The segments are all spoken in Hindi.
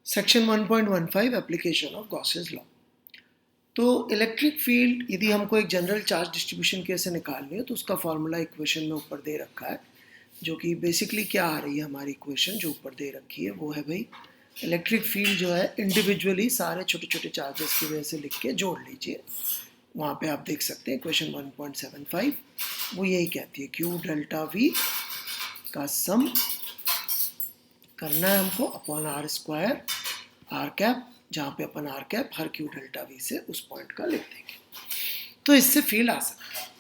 Section 1.15 application of Gauss's law. तो इलेक्ट्रिक फील्ड यदि हमको एक जनरल चार्ज डिस्ट्रीब्यूशन कैसे निकालनी है तो उसका फॉर्मूला इक्वेशन में ऊपर दे रखा है, जो कि बेसिकली क्या आ रही है हमारी इक्वेशन जो ऊपर दे रखी है वो है भाई इलेक्ट्रिक फील्ड जो है इंडिविजुअली सारे छोटे छोटे चार्जेस की वजह से लिख के जोड़ लीजिए। वहाँ पे आप देख सकते हैं इक्वेशन 1.75 वो यही कहती है क्यू डेल्टा वी का सम करना है हमको upon r square r cap, जहाँ पे अपन आर कैप हर क्यू डेल्टा वी से उस पॉइंट का लिख देंगे, तो इससे फील्ड आ सकता है।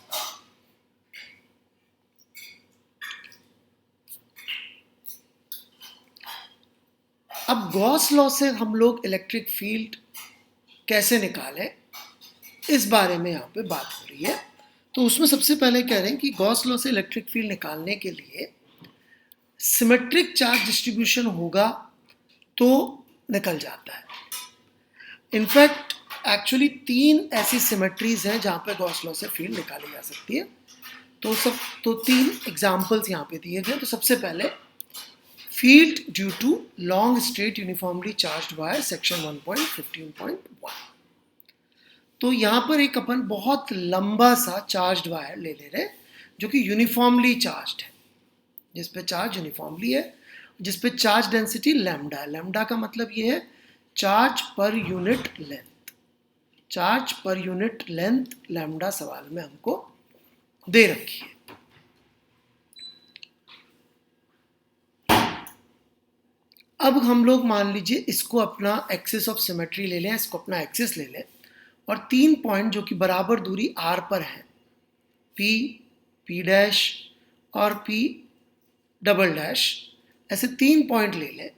अब गॉस लॉ से हम लोग इलेक्ट्रिक फील्ड कैसे निकालें इस बारे में यहाँ पे बात हो रही है। तो उसमें सबसे पहले कह रहे हैं कि गॉस लॉ से इलेक्ट्रिक फील्ड निकालने के लिए सिमेट्रिक चार्ज डिस्ट्रीब्यूशन होगा तो निकल जाता है। इनफैक्ट एक्चुअली 3 ऐसी सिमेट्रीज हैं जहाँ पे गॉस लॉ से फील्ड निकाली जा सकती है। तो 3 एग्जाम्पल्स यहाँ पे दिए गए। तो सबसे पहले field due to long straight uniformly charged wire section 1.15.1। तो यहाँ पर एक अपन बहुत लंबा सा चार्ज्ड वायर ले रहे हैं जो कि यूनिफॉर्मली चार्ज्ड है, जिस पे चार्ज यूनिफॉर्मली है, जिस पे चार्ज डेंसिटी लैम्डा है। लैम्डा का मतलब ये है charge per unit length. Charge per unit length lambda सवाल में हमको दे रखी है। अब हम लोग मान लीजिए इसको अपना एक्सिस ऑफ सिमेट्री ले लें, इसको अपना एक्सिस ले लें और 3 पॉइंट जो कि बराबर दूरी r पर हैं, P, P डैश और P डबल डैश, ऐसे 3 पॉइंट ले लें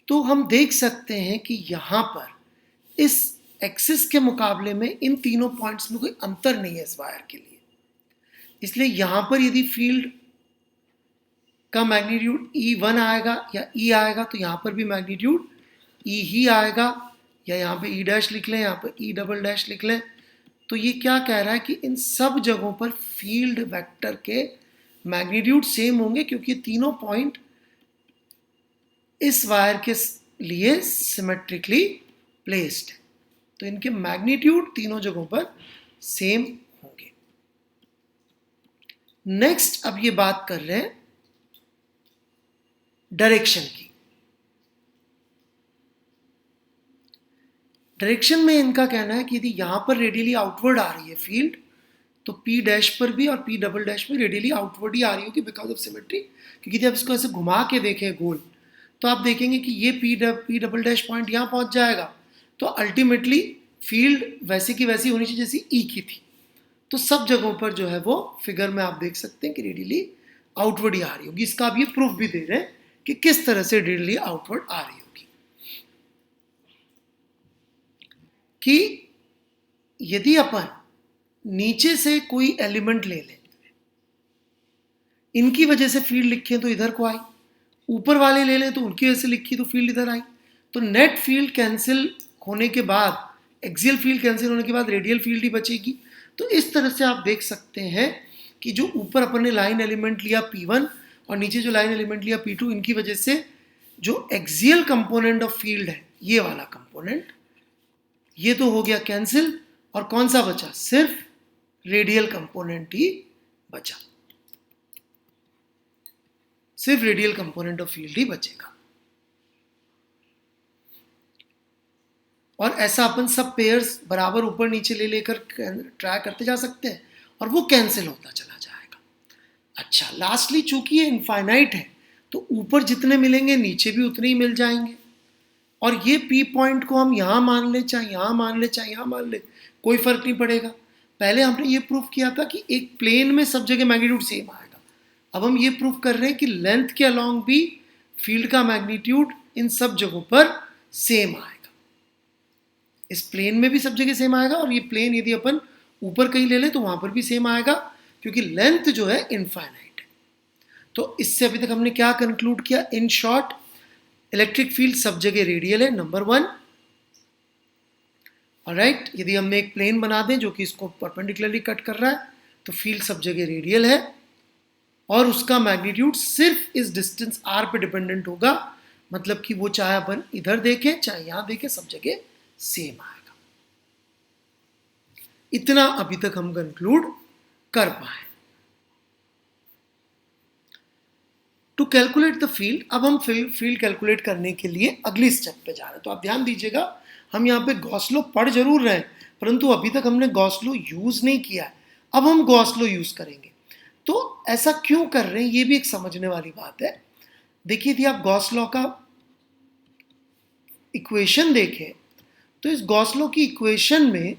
तो हम देख सकते हैं कि यहाँ पर इस एक्सिस के मुकाबले में इन तीनों पॉइंट्स में कोई अंतर नहीं है इस वायर के लिए। इसलिए यहाँ पर यदि फील्ड का मैग्नीट्यूड E1 आएगा या E आएगा तो यहाँ पर भी मैग्नीट्यूड E ही आएगा, या यहाँ पे E डैश लिख लें, यहाँ पे E डबल डैश लिख लें। तो ये क्या कह रहा है कि इन सब जगहों पर फील्ड वेक्टर के मैग्नीट्यूड सेम होंगे क्योंकि ये तीनों पॉइंट इस वायर के लिए सिमेट्रिकली प्लेस्ड है, तो इनके मैग्नीट्यूड तीनों जगहों पर सेम होंगे। नेक्स्ट अब ये बात कर रहे हैं डायरेक्शन की। डायरेक्शन में इनका कहना है कि यदि यहां पर रेडियली आउटवर्ड आ रही है फील्ड तो P डैश पर भी और P डबल डैश में रेडियली आउटवर्ड ही आ रही होगी बिकॉज ऑफ सिमेट्री। क्योंकि जब इसको ऐसे घुमा के देखें गोल तो आप देखेंगे कि ये P डबल डैश पॉइंट यहाँ पहुंच जाएगा, तो अल्टीमेटली फील्ड वैसी की वैसी होनी चाहिए जैसी E की थी। तो सब जगहों पर जो है वो फिगर में आप देख सकते हैं कि रेडियली आउटवर्ड ही आ रही होगी। इसका आप ये प्रूफ भी दे रहे हैं कि किस तरह से रेडियली आउटवर्ड आ रही होगी। कि यदि अपन नीचे से कोई एलिमेंट ले लें, इनकी वजह से फील्ड लिखें तो इधर को आई, ऊपर वाले ले लें तो उनकी वजह से लिखी तो फील्ड इधर आई, तो नेट फील्ड कैंसिल होने के बाद, एक्सियल फील्ड कैंसिल होने के बाद रेडियल फील्ड ही बचेगी। तो इस तरह से आप देख सकते हैं कि जो ऊपर अपन ने लाइन एलिमेंट लिया P1 और नीचे जो लाइन एलिमेंट लिया P2, इनकी वजह से जो एक्सियल कंपोनेंट ऑफ फील्ड है ये वाला कंपोनेंट, ये तो हो गया कैंसिल, और कौन सा बचा, सिर्फ रेडियल कंपोनेंट ही बचा, सिर्फ रेडियल कंपोनेंट ऑफ फील्ड ही बचेगा। और ऐसा अपन सब पेयर्स बराबर ऊपर नीचे ले लेकर ट्राई करते जा सकते हैं और वो कैंसिल होता चला जाएगा। अच्छा, लास्टली चूंकि ये इनफाइनाइट है तो ऊपर जितने मिलेंगे नीचे भी उतने ही मिल जाएंगे, और ये P पॉइंट को हम यहाँ मान ले चाहे यहाँ मान ले चाहे यहाँ मान ले, कोई फर्क नहीं पड़ेगा। पहले हमने ये प्रूफ किया था कि एक प्लेन में सब जगह मैग्नीट्यूड सेम आएगा। अब हम ये प्रूफ कर रहे हैं कि लेंथ के अलोंग भी फील्ड का मैग्नीट्यूड इन सब जगहों पर सेम आएगा। इस प्लेन में भी सब जगह सेम आएगा, और ये प्लेन यदि अपन ऊपर कहीं ले लें तो वहां पर भी सेम आएगा क्योंकि लेंथ जो है इनफाइनाइट है। तो इससे अभी तक हमने क्या कंक्लूड किया, इन शॉर्ट इलेक्ट्रिक फील्ड सब जगह रेडियल है, नंबर 1। ऑलराइट, यदि हमने एक प्लेन बना दें जो कि इसको परपेंडिकुलरली कट कर रहा है तो फील्ड सब जगह रेडियल है और उसका मैग्नीट्यूड सिर्फ इस डिस्टेंस r पे डिपेंडेंट होगा, मतलब कि वो चाहे अपन इधर देखें चाहे यहां देखें, सब जगह सेम आएगा। इतना अभी तक हम कंक्लूड कर पाए। टू कैलकुलेट द फील्ड, अब हम फील्ड कैलकुलेट करने के लिए अगली स्टेप पे जा रहे हैं। तो आप ध्यान दीजिएगा, हम यहाँ पे गॉस लॉ पढ़ जरूर रहे हैं, परंतु अभी तक हमने गॉस लॉ यूज नहीं किया है। अब हम गॉस लॉ यूज करेंगे। तो ऐसा क्यों कर रहे हैं, ये भी एक समझने वाली बात है। देखिए, यदि आप गॉस लॉ का इक्वेशन देखें, तो इस गॉस लॉ की इक्वेशन में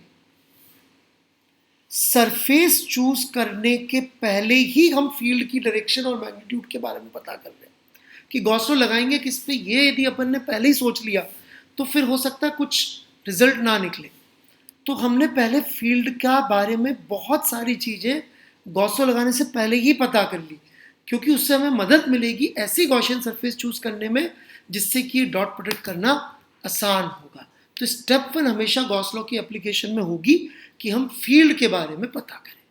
सरफेस चूज करने के पहले ही हम फील्ड की डायरेक्शन और मैग्नीट्यूड के बारे में पता कर रहे हैं कि गॉस लॉ लगाएंगे किस पे। ये यदि अपन ने पहले ही सोच लिया तो फिर हो सकता है कुछ रिजल्ट ना निकले। तो हमने पहले फील्ड का बारे में बहुत सारी चीजें गॉस लॉ लगाने से पहले ही पता कर ली, क्योंकि उससे हमें मदद मिलेगी ऐसी गॉसियन सरफेस चूज करने में जिससे कि डॉट प्रोडक्ट करना आसान होगा। तो स्टेप 1 हमेशा गॉस लॉ की एप्लीकेशन में होगी कि हम फील्ड के बारे में पता करें।